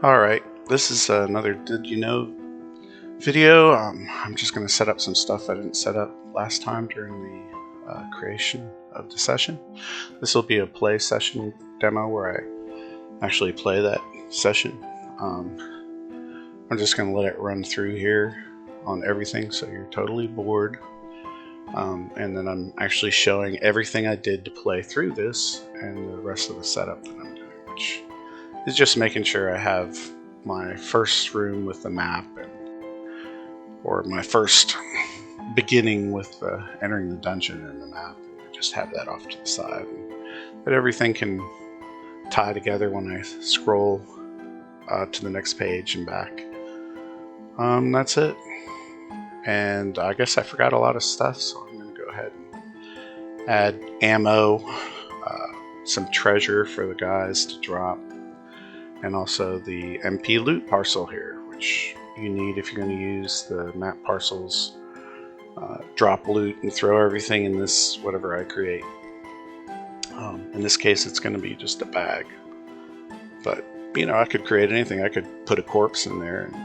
Alright, this is another Did You Know video. I'm just going to set up some stuff I didn't set up last time during the creation of the session. This will be a play session demo where I actually play that session. I'm just going to let it run through here on everything so you're totally bored. And then I'm actually showing everything I did to play through this and the rest of the setup that I'm doing, which is just making sure I have my first room with the map, or my first beginning with entering the dungeon and the map, and just have that off to the side. But everything can tie together when I scroll to the next page and back. That's it. And I guess I forgot a lot of stuff, so I'm going to go ahead and add ammo, some treasure for the guys to drop, and also the MP loot parcel here, which you need if you're going to use the map parcels. Drop loot and throw everything in this, whatever I create. In this case, it's going to be just a bag. But, you know, I could create anything. I could put a corpse in there, and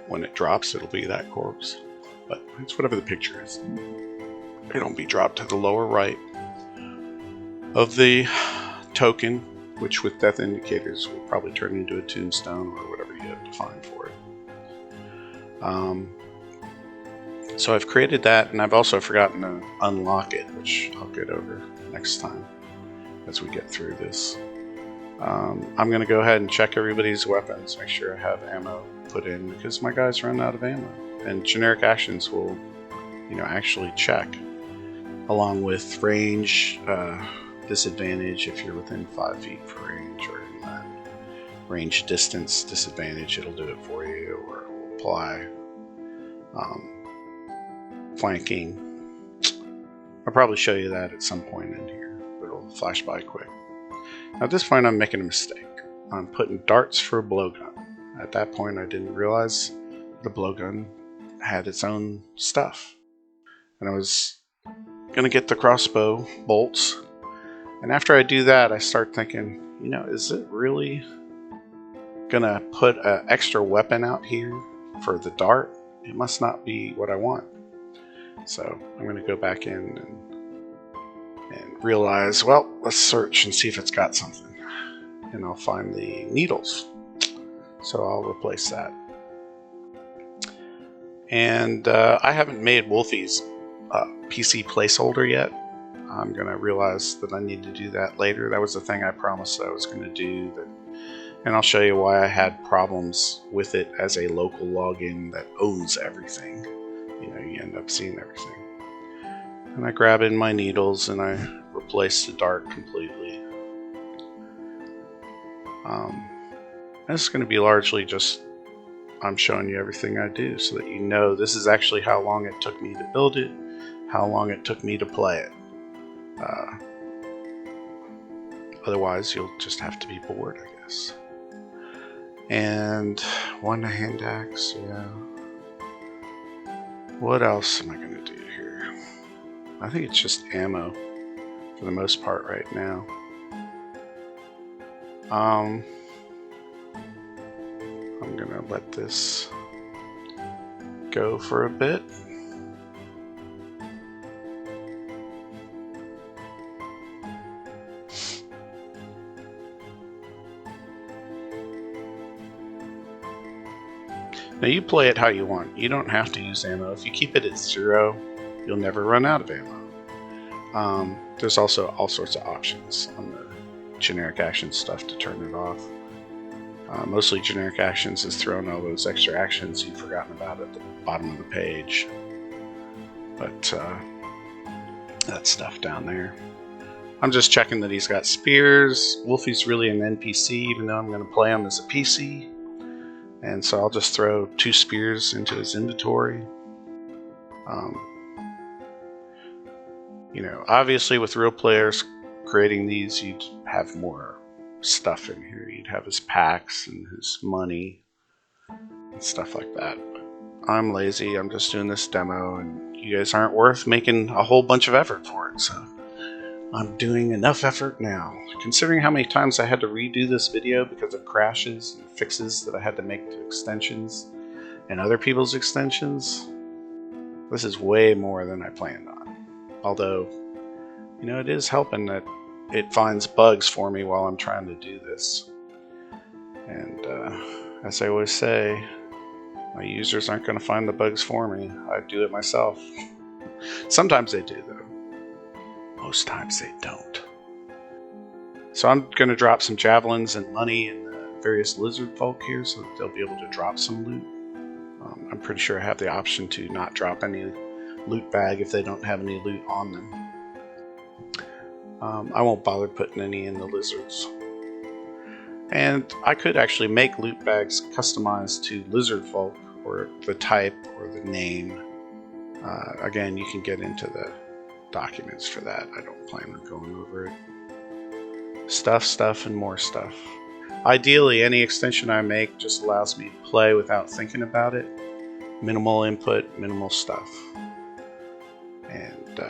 when it drops, it'll be that corpse. But it's whatever the picture is. It'll be dropped to the lower right of the token, which with death indicators will probably turn into a tombstone or whatever you have defined for it. So I've created that, and I've also forgotten to unlock it, which I'll get over next time as we get through this. I'm going to go ahead and check everybody's weapons, make sure I have ammo put in, because my guys run out of ammo. And generic actions will, actually check, along with range, disadvantage if you're within 5 feet for range, or in that range distance disadvantage, it'll do it for you, or it will apply flanking. I'll probably show you that at some point in here, but it'll flash by quick. Now at this point I'm making a mistake. I'm putting darts for a blowgun. At that point I didn't realize the blowgun had its own stuff, and I was gonna get the crossbow bolts, and after I do that I start thinking, is it really gonna put an extra weapon out here for the dart? It must not be what I want. So I'm gonna go back in and realize, well, let's search and see if it's got something, and I'll find the needles, so I'll replace that. And I haven't made Wolfie's PC placeholder yet. I'm going to realize that I need to do that later. That was the thing I promised I was going to do. And I'll show you why I had problems with it as a local login that owns everything. You end up seeing everything. And I grab in my needles and I replace the dart completely. This is going to be largely just I'm showing you everything I do so that you know this is actually how long it took me to build it, how long it took me to play it. Otherwise, you'll just have to be bored, I guess. And one hand axe, yeah. What else am I going to do here? I think it's just ammo for the most part right now. I'm gonna let this go for a bit. Now you play it how you want. You don't have to use ammo. If you keep it at 0, you'll never run out of ammo. There's also all sorts of options on the generic action stuff to turn it off. Mostly generic actions is throwing all those extra actions you've forgotten about at the bottom of the page. But that stuff down there. I'm just checking that he's got spears. Wolfie's really an NPC, even though I'm going to play him as a PC. And so I'll just throw 2 spears into his inventory. Obviously with real players creating these, you'd have more stuff in here. You'd have his packs and his money and stuff like that. But I'm lazy. I'm just doing this demo, and you guys aren't worth making a whole bunch of effort for it. So I'm doing enough effort now. Considering how many times I had to redo this video because of crashes and fixes that I had to make to extensions and other people's extensions, this is way more than I planned on. Although, you know, it is helping that it finds bugs for me while I'm trying to do this. And as I always say, my users aren't going to find the bugs for me. I do it myself. Sometimes they do, though. Most times they don't. So I'm going to drop some javelins and money in the various lizard folk here so that they'll be able to drop some loot. I'm pretty sure I have the option to not drop any loot bag if they don't have any loot on them. I won't bother putting any in the lizards. And I could actually make loot bags customized to lizard folk, or the type or the name. Again, you can get into the documents for that. I don't plan on going over it. Stuff, and more stuff. Ideally, any extension I make just allows me to play without thinking about it. Minimal input, minimal stuff. And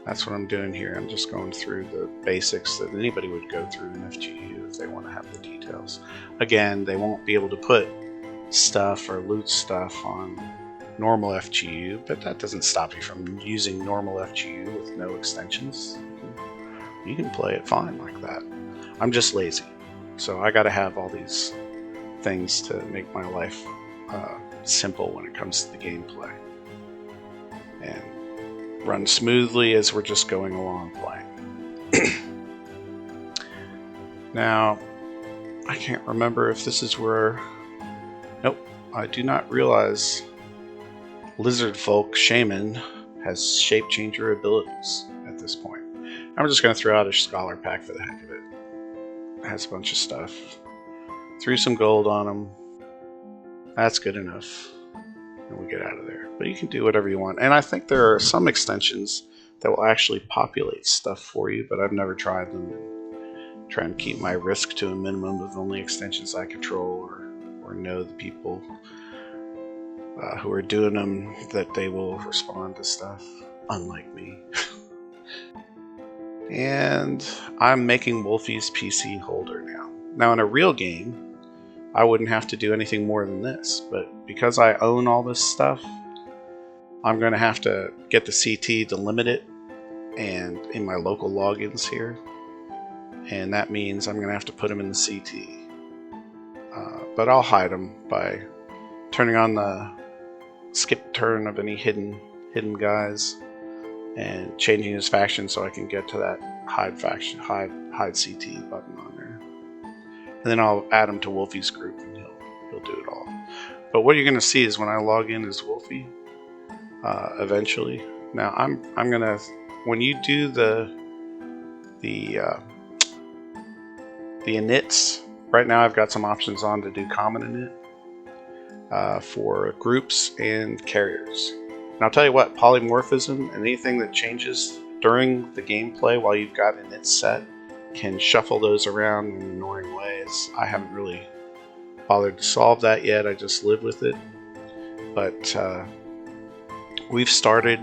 that's what I'm doing here. I'm just going through the basics that anybody would go through in FGU if they want to have the details. Again, they won't be able to put stuff or loot stuff on normal FGU, but that doesn't stop you from using normal FGU with no extensions. You can play it fine like that. I'm just lazy, so I gotta have all these things to make my life simple when it comes to the gameplay and run smoothly as we're just going along playing. Now, I can't remember if this is where... Nope, I do not realize Lizard Folk Shaman has shape changer abilities at this point. I'm just going to throw out a scholar pack for the heck of it. It has a bunch of stuff. Threw some gold on them. That's good enough. And we get out of there. But you can do whatever you want. And I think there are some extensions that will actually populate stuff for you, but I've never tried them. And try and keep my risk to a minimum of only extensions I control or know the people who are doing them, that they will respond to stuff, unlike me. And I'm making Wolfie's PC holder now. Now in a real game, I wouldn't have to do anything more than this, but because I own all this stuff, I'm going to have to get the CT to limit it and in my local logins here, and that means I'm going to have to put them in the CT. But I'll hide them by turning on the skip turn of any hidden guys and changing his faction so I can get to that hide faction, hide CT button on there. And then I'll add him to Wolfie's group and he'll do it all. But what you're going to see is when I log in as Wolfie, eventually. Now I'm gonna, when you do the inits, right now I've got some options on to do common init for groups and carriers. And I'll tell you what, polymorphism and anything that changes during the gameplay while you've got init set can shuffle those around in annoying ways. I haven't really bothered to solve that yet, I just live with it. But we've started,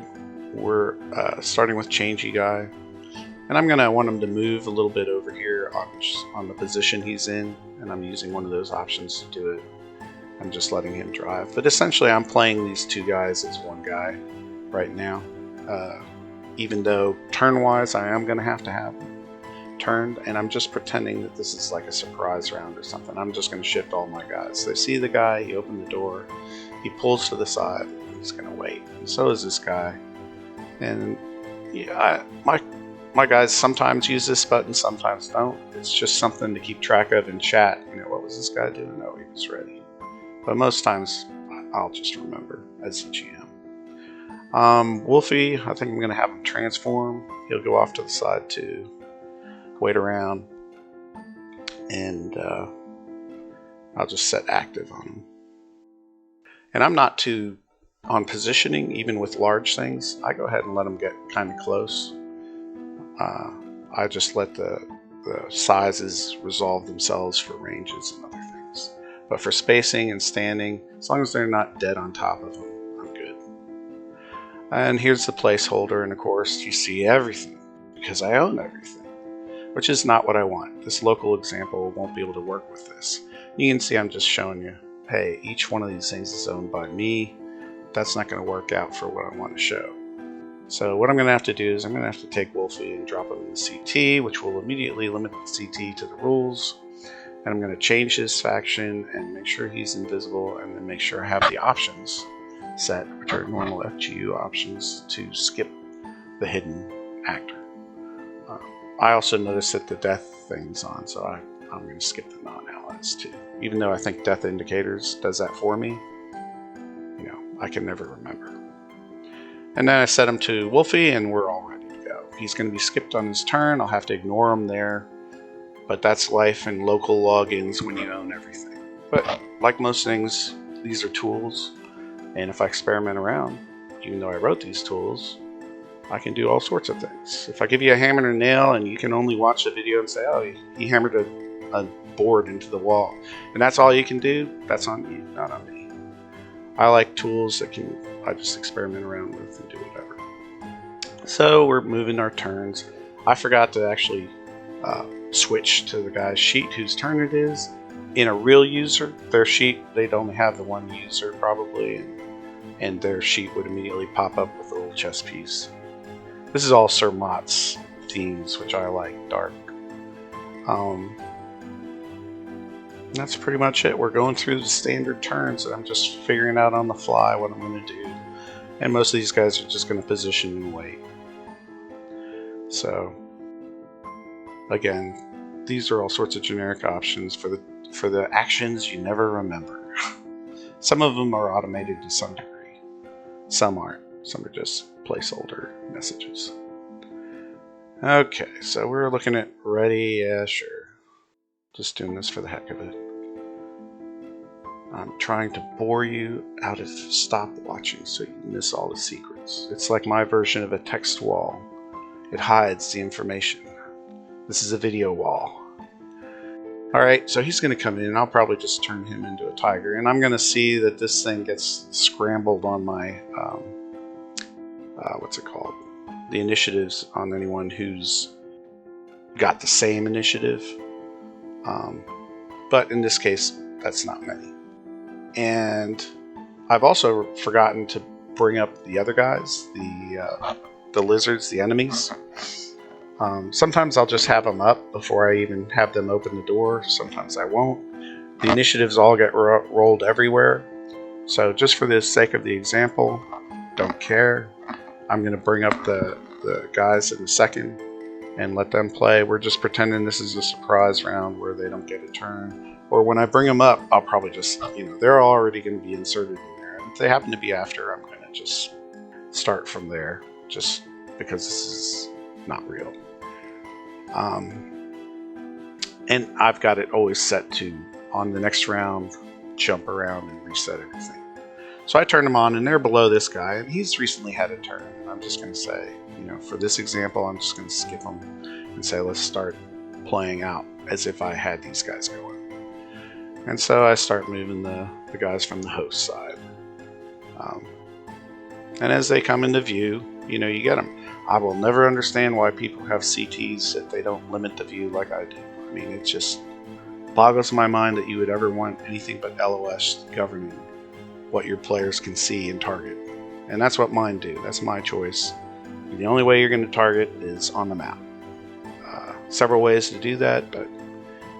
we're starting with changey guy. And I'm going to want him to move a little bit over here on the position he's in, and I'm using one of those options to do it. I'm just letting him drive. But essentially I'm playing these two guys as one guy right now. Even though turn-wise I am going to have them turned, and I'm just pretending that this is like a surprise round or something. I'm just going to shift all my guys. They see the guy, he opened the door, he pulls to the side, he's going to wait. And so is this guy. And yeah, my guys sometimes use this button, sometimes don't. It's just something to keep track of in chat. You know, what was this guy doing? Oh, he was ready. But most times, I'll just remember as the GM. Wolfie, I think I'm going to have him transform. He'll go off to the side to wait around. And I'll just set active on him. And I'm not too on positioning, even with large things. I go ahead and let them get kind of close. I just let the sizes resolve themselves for ranges and other things. But for spacing and standing, as long as they're not dead on top of them, I'm good. And here's the placeholder, and of course you see everything. because I own everything, which is not what I want. This local example won't be able to work with this. You can see I'm just showing you, hey, each one of these things is owned by me. That's not going to work out for what I want to show. So what I'm going to have to do is I'm going to have to take Wolfie and drop him in the CT, which will immediately limit the CT to the rules. And I'm going to change his faction and make sure he's invisible, and then make sure I have the options set, which are normal FGU options, to skip the hidden actor. I also noticed that the death thing's on, so I'm going to skip the non-allies too. Even though I think death indicators does that for me, I can never remember. And then I set him to Wolfie, and we're all ready to go. He's going to be skipped on his turn. I'll have to ignore him there. But that's life in local logins when you own everything. But like most things, these are tools. And if I experiment around, even though I wrote these tools, I can do all sorts of things. If I give you a hammer and a nail and you can only watch the video and say, oh, he hammered a board into the wall, and that's all you can do, that's on you, not on me. I like tools that I just experiment around with and do whatever. So we're moving our turns. I forgot to actually switch to the guy's sheet whose turn it is. In a real user, their sheet, they'd only have the one user probably, and their sheet would immediately pop up with a little chess piece. This is all Sir Mott's themes, which I like, dark. That's pretty much it. We're going through the standard turns, and I'm just figuring out on the fly what I'm going to do. And most of these guys are just going to position and wait. So, again, these are all sorts of generic options for the actions you never remember. Some of them are automated to some degree. Some aren't. Some are just placeholder messages. Okay, so we're looking at ready. Yeah, sure. Just doing this for the heck of it. I'm trying to bore you out of stopwatching so you miss all the secrets. It's like my version of a text wall. It hides the information. This is a video wall. Alright, so he's going to come in, and I'll probably just turn him into a tiger, and I'm going to see that this thing gets scrambled on my, what's it called? The initiatives on anyone who's got the same initiative. But in this case, that's not many. And I've also forgotten to bring up the other guys, the lizards, the enemies. Sometimes I'll just have them up before I even have them open the door. Sometimes I won't. The initiatives all get rolled everywhere. So just for the sake of the example, don't care. I'm going to bring up the guys in a second and let them play. We're just pretending this is a surprise round where they don't get a turn. Or when I bring them up, I'll probably just, they're already going to be inserted in there. And if they happen to be after, I'm going to just start from there, just because this is not real. And I've got it always set to, on the next round, jump around and reset everything. So I turn them on, and they're below this guy, and he's recently had a turn. And I'm just going to say, for this example, I'm just going to skip them and say, let's start playing out as if I had these guys going. And so I start moving the guys from the host side. And as they come into view, you get them. I will never understand why people have CTs if they don't limit the view like I do. I mean, it just boggles my mind that you would ever want anything but LOS governing what your players can see and target. And that's what mine do. That's my choice. And the only way you're going to target is on the map. Several ways to do that, but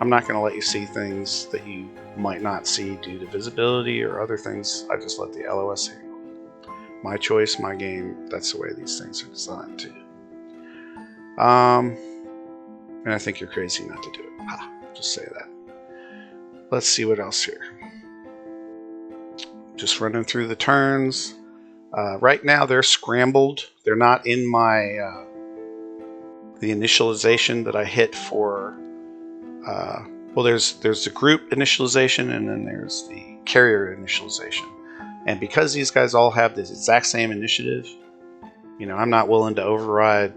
I'm not going to let you see things that you might not see due to visibility or other things. I just let the LOS handle it. My choice, my game. That's the way these things are designed too. And I think you're crazy not to do it. Just say that. Let's see what else here. Just running through the turns. Right now they're scrambled. They're not in my the initialization that I hit for. Well, there's the group initialization, and then there's the carrier initialization. And because these guys all have this exact same initiative, I'm not willing to override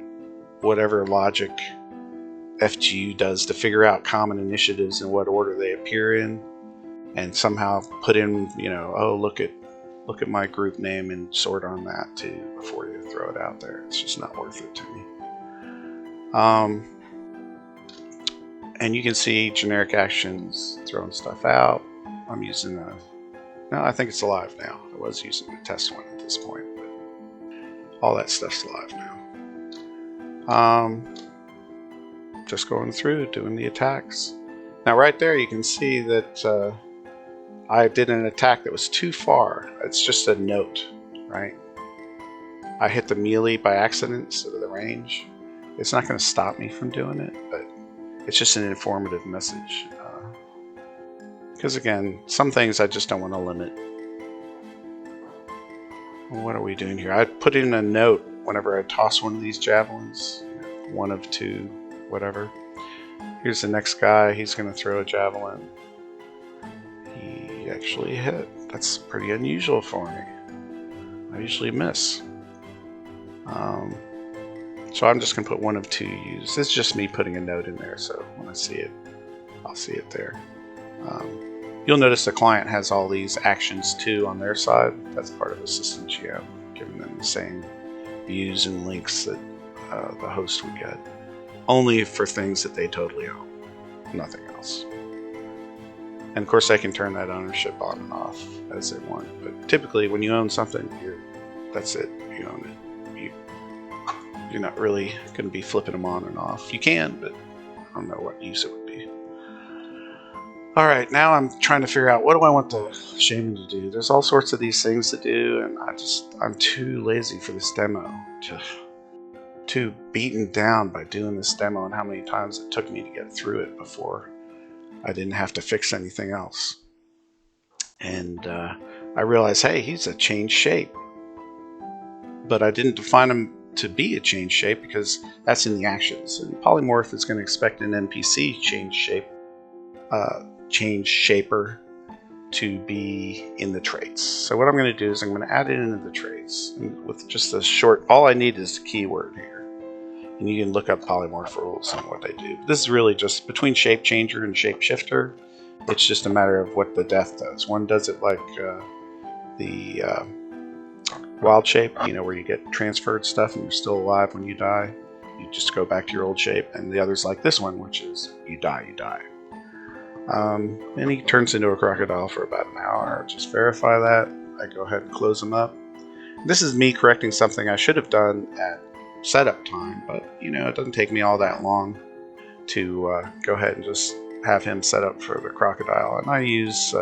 whatever logic FGU does to figure out common initiatives and what order they appear in, and somehow put in, oh, look at my group name and sort on that too before you throw it out there. It's just not worth it to me. And you can see generic actions throwing stuff out. I'm using a... No, I think it's alive now. I was using the test one at this point, but all that stuff's alive now. Just going through, doing the attacks. Now right there you can see that I did an attack that was too far. It's just a note, right? I hit the melee by accident instead of the range. It's not going to stop me from doing it, but it's just an informative message. Because again, some things I just don't want to limit. What are we doing here? I put in a note whenever I toss one of these javelins. One of two, whatever. Here's the next guy. He's going to throw a javelin. He actually hit. That's pretty unusual for me. I usually miss. So I'm just going to put one of two used. It's just me putting a note in there, so when I see it, I'll see it there. You'll notice the client has all these actions too on their side. That's part of the system geo, giving them the same views and links that the host would get. Only for things that they totally own, nothing else. And of course they can turn that ownership on and off as they want. But typically when you own something, that's it, you own it. You're not really going to be flipping them on and off. You can, but I don't know what use it would be. Alright, now I'm trying to figure out what do I want the shaman to do. There's all sorts of these things to do, and I'm too lazy for this demo. Too beaten down by doing this demo and how many times it took me to get through it before I didn't have to fix anything else. And I realized, hey, he's a change shape. But I didn't define him to be a change shape because that's in the actions. And polymorph is going to expect an NPC change shaper to be in the traits. So what I'm going to do is I'm going to add it into the traits. And with just a short, all I need is the keyword here. And you can look up polymorph rules and what they do. But this is really just between shape changer and shape shifter. It's just a matter of what the death does. One does it like the wild shape, where you get transferred stuff and you're still alive when you die. You just go back to your old shape. And the other's like this one, which is you die, you die. And he turns into a crocodile for about an hour. Just verify that. I go ahead and close him up. This is me correcting something I should have done at setup time, but it doesn't take me all that long to go ahead and just have him set up for the crocodile. And I use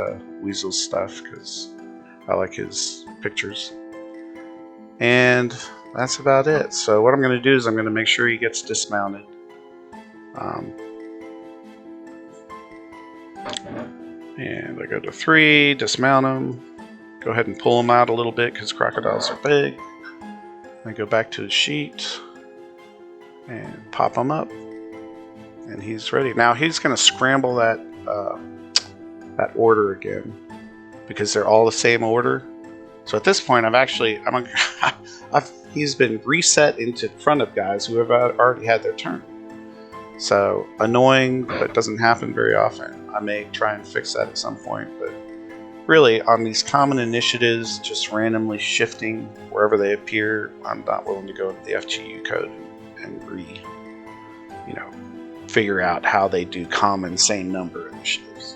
Weasel's stuff because I like his pictures. And that's about it. So what I'm going to do is I'm going to make sure he gets dismounted. And I go to 3, dismount him. Go ahead and pull him out a little bit because crocodiles are big. I go back to the sheet and pop him up. And he's ready. Now he's going to scramble that order again because they're all the same order. So at this point, he's been reset into front of guys who have already had their turn. So annoying, but doesn't happen very often. I may try and fix that at some point, but really on these common initiatives, just randomly shifting wherever they appear, I'm not willing to go into the FGU code and figure out how they do common same number initiatives.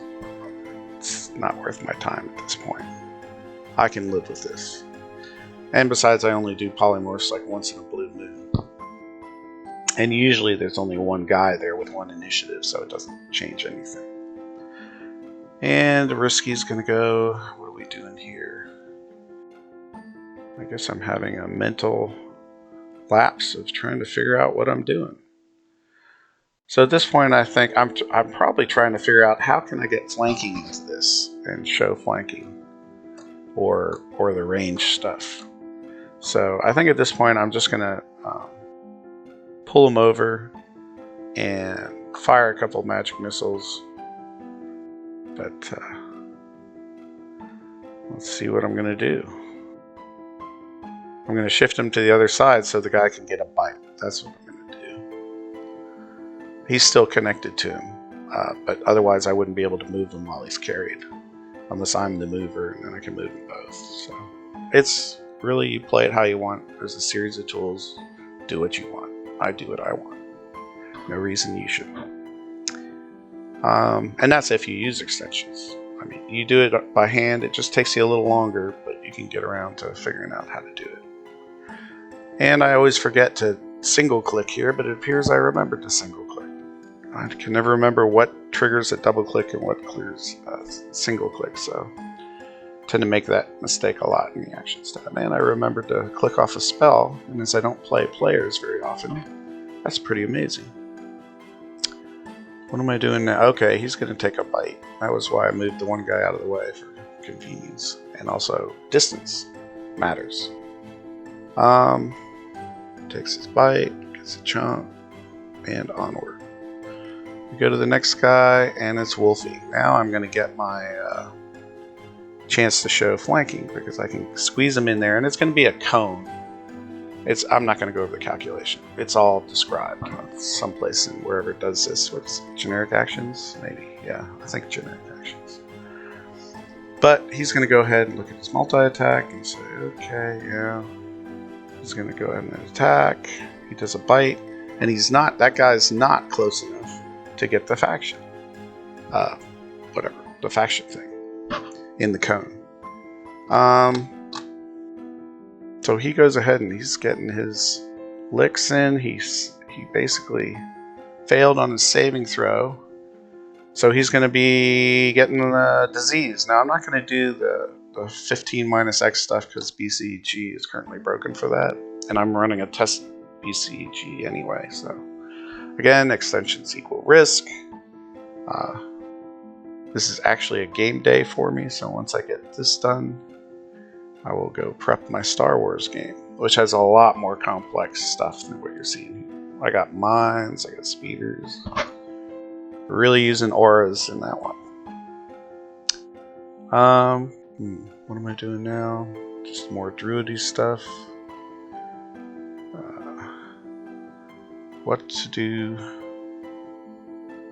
It's not worth my time at this point. I can live with this. And besides, I only do polymorphs like once in a blue moon. And usually there's only one guy there with one initiative, so it doesn't change anything. And Risky's gonna go. What are we doing here? I guess I'm having a mental lapse of trying to figure out what I'm doing. So at this point, I think I'm probably trying to figure out how can I get flanking into this and show flanking or the range stuff. So I think at this point, I'm just gonna pull him over and fire a couple of magic missiles. But let's see what I'm going to do. I'm going to shift him to the other side so the guy can get a bite. That's what I'm going to do. He's still connected to him, but otherwise I wouldn't be able to move him while he's carried. Unless I'm the mover, and then I can move them both. So it's really, you play it how you want. There's a series of tools. Do what you want. I do what I want. No reason you shouldn't. And that's if you use extensions. I mean, you do it by hand, it just takes you a little longer, but you can get around to figuring out how to do it. And I always forget to single click here, but it appears I remembered to single click. I can never remember what triggers a double click and what clears a single click, so I tend to make that mistake a lot in the Actions tab. And I remembered to click off a spell, and as I don't play players very often, that's pretty amazing. What am I doing now? Okay, he's going to take a bite. That was why I moved the one guy out of the way for convenience. And also, distance matters. Takes his bite, gets a chunk, and onward. We go to the next guy, and it's Wolfie. Now I'm going to get my chance to show flanking, because I can squeeze him in there, and it's going to be a cone. I'm not going to go over the calculation. It's all described someplace in wherever it does this. What's generic actions? Maybe. Yeah, I think generic actions. But he's going to go ahead and look at his multi-attack and say, okay, yeah. He's going to go ahead and attack. He does a bite, and that guy's not close enough to get the faction. Whatever, the faction thing in the cone. So he goes ahead and he's getting his licks in. He basically failed on his saving throw. So he's going to be getting the disease. Now I'm not going to do the 15 minus X stuff because BCG is currently broken for that. And I'm running a test BCG anyway. So again, extensions equal risk. This is actually a game day for me. So once I get this done, I will go prep my Star Wars game, which has a lot more complex stuff than what you're seeing here. I got mines, I got speeders. Really using auras in that one. What am I doing now? Just more druidy stuff. What to do?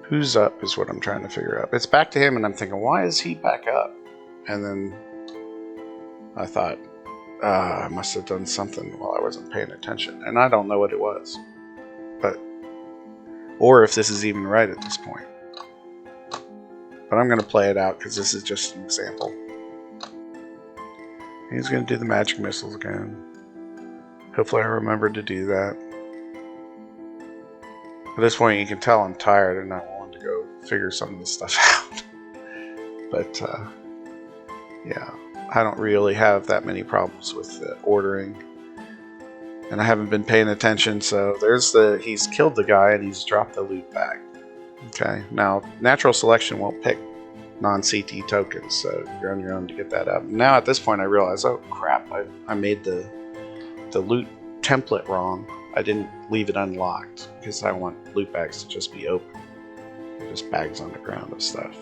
Who's up is what I'm trying to figure out. It's back to him, and I'm thinking, why is he back up? And then I thought, I must have done something while I wasn't paying attention. And I don't know what it was. Or if this is even right at this point. But I'm going to play it out because this is just an example. He's going to do the magic missiles again. Hopefully I remembered to do that. At this point you can tell I'm tired and not willing to go figure some of this stuff out. But, yeah. I don't really have that many problems with ordering, and I haven't been paying attention. So he's killed the guy and he's dropped the loot bag. Okay, now natural selection won't pick non-CT tokens, so you're on your own to get that up. Now at this point I realize, oh crap, I made the loot template wrong. I didn't leave it unlocked because I want loot bags to just be open, just bags on the ground of stuff.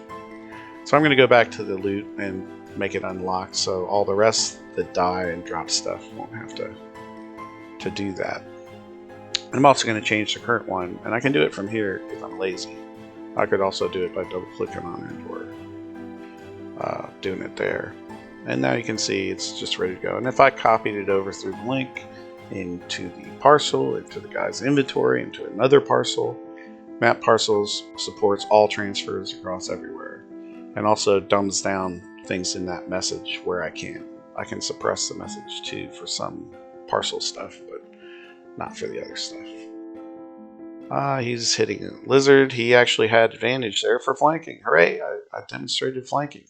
So I'm going to go back to the loot and make it unlocked, so all the rest that die and drop stuff won't have to do that. I'm also going to change the current one, and I can do it from here if I'm lazy. I could also do it by double clicking on it or doing it there. And now you can see it's just ready to go. And if I copied it over through the link into the parcel, into the guy's inventory, into another parcel, Map Parcels supports all transfers across everywhere, and also dumbs down things in that message where I can. I can suppress the message too for some parcel stuff, but not for the other stuff. He's hitting a lizard. He actually had advantage there for flanking. Hooray! I demonstrated flanking.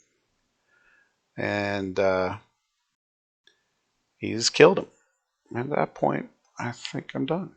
And he's killed him. At that point, I think I'm done.